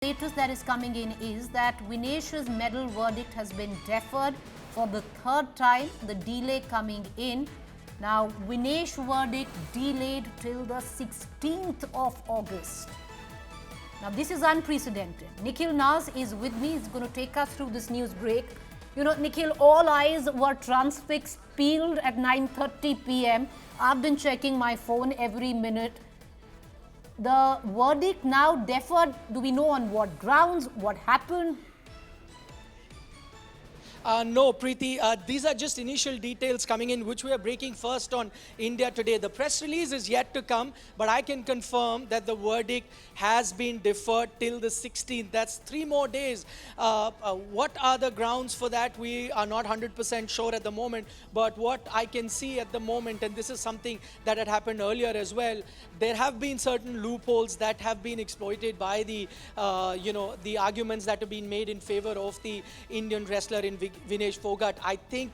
Latest that is coming in is that Vinesh's medal verdict has been deferred for the third time, the delay coming in. Now, Vinesh verdict delayed till the 16th of August. Now, this is unprecedented. Nikhil Naz is with me. He's going to take us through this news break. You know, Nikhil, all eyes were transfixed, peeled at 9:30 p.m. I've been checking my phone every minute. The verdict now deferred. Do we know on what grounds? What happened? No, Preeti, these are just initial details coming in, which we are breaking first on India Today. The press release is yet to come, but I can confirm that the verdict has been deferred till the 16th. That's 3 more days. What are the grounds for that? We are not 100% sure at the moment, but what I can see at the moment, and this is something that had happened earlier as well, there have been certain loopholes that have been exploited by the, the arguments that have been made in favor of the Indian wrestler in Vinesh Phogat. I think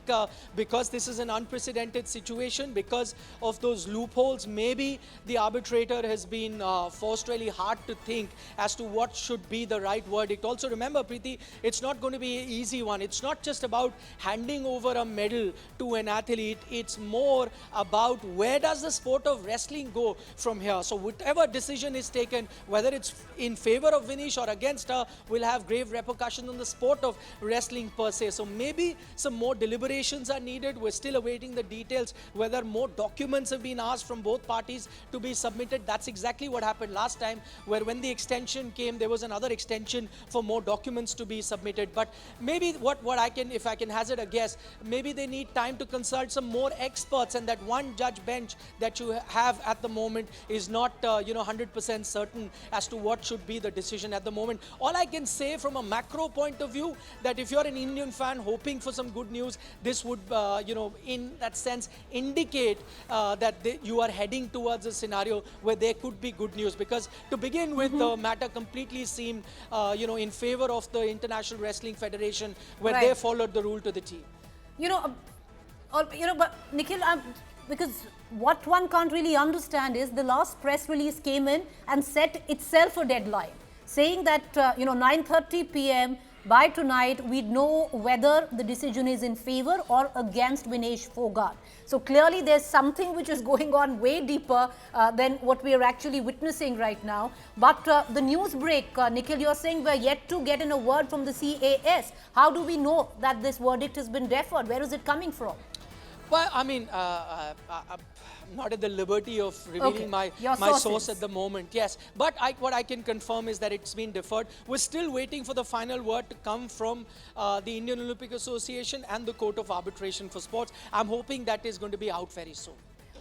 because this is an unprecedented situation, because of those loopholes, maybe the arbitrator has been forced really hard to think as to what should be the right verdict. Also remember, Preeti, it's not going to be an easy one. It's not just about handing over a medal to an athlete. It's more about where does the sport of wrestling go from here. So whatever decision is taken, whether it's in favor of Vinesh or against her, will have grave repercussions on the sport of wrestling per se. So maybe some more deliberations are needed. We're still awaiting the details, whether more documents have been asked from both parties to be submitted. That's exactly what happened last time, where when the extension came, there was another extension for more documents to be submitted. But maybe what I can, if I can hazard a guess, maybe they need time to consult some more experts, and that one judge bench that you have at the moment is not 100% certain as to what should be the decision at the moment. All I can say from a macro point of view, that if you're an Indian fan hoping for some good news, this would, in that sense, indicate that you are heading towards a scenario where there could be good news. Because to begin with, the matter completely seemed, in favor of the International Wrestling Federation, where they followed the rule to the T. But Nikhil, because what one can't really understand is the last press release came in and set itself a deadline, saying that 9:30 p.m. by tonight we'd know whether the decision is in favor or against Vinesh Phogat. So clearly there's something which is going on way deeper than what we are actually witnessing right now. But the news break, Nikhil, you're saying we're yet to get in a word from the CAS. How do we know that this verdict has been deferred? Where is it coming from? Well, I mean, I'm not at the liberty of revealing my source at the moment. Yes, but what I can confirm is that it's been deferred. We're still waiting for the final word to come from the Indian Olympic Association and the Court of Arbitration for Sports. I'm hoping that is going to be out very soon.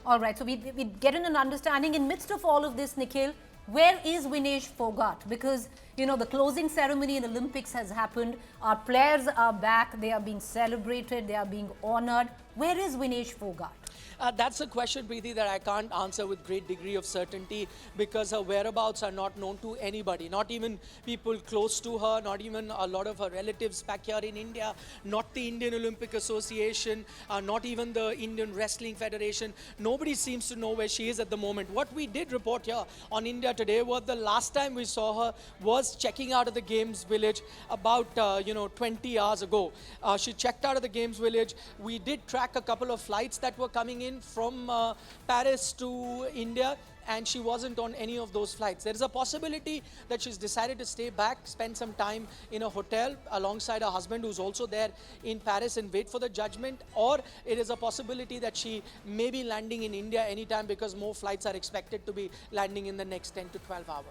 All right, so we get an understanding. In midst of all of this, Nikhil, where is Vinesh Phogat? Because, the closing ceremony in Olympics has happened. Our players are back. They are being celebrated. They are being honored. Where is Vinesh Phogat? That's a question, Preeti, that I can't answer with great degree of certainty, because her whereabouts are not known to anybody, not even people close to her, not even a lot of her relatives back here in India, not the Indian Olympic Association, not even the Indian Wrestling Federation. Nobody seems to know where she is at the moment. What we did report here on India Today was the last time we saw her was checking out of the Games Village about 20 hours ago. She checked out of the Games Village. We did track a couple of flights that were coming in from Paris to India, and she wasn't on any of those flights. There is a possibility that she's decided to stay back, spend some time in a hotel alongside her husband, who's also there in Paris, and wait for the judgment. Or it is a possibility that she may be landing in India anytime, because more flights are expected to be landing in the next 10 to 12 hours.